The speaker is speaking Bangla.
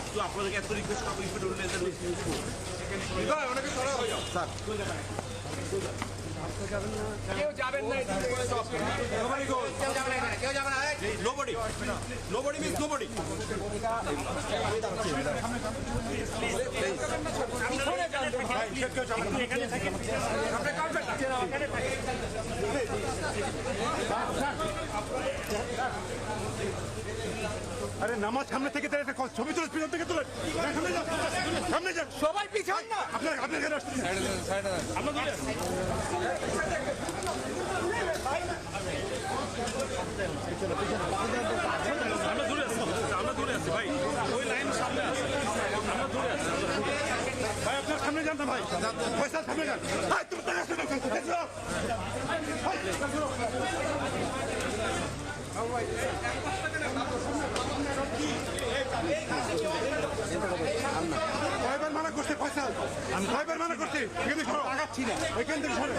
একটু আপনাদেরকে এত রিকোয়েস্ট করবো স্যার কেউ যাবেন না nobody means nobody আরে নামাজ সামনে থেকে তাহলে ছবি তুলে পিছন থেকে তুলে সামনে যান সবাই পিছন না আপনার এখানে আসছেন আমরা দূরে আছি ভাই ওই লাইন সামনে আছে আমরা দূরে আছি ভাই আপনার সামনে যান না ভাই পয়সা সামনে যান ভাই তুমি টাকা শুনো কয়বার মানা করছে পয়সা আমি কয়বার মানা করছি এখান থেকে সরো এখান থেকে সরো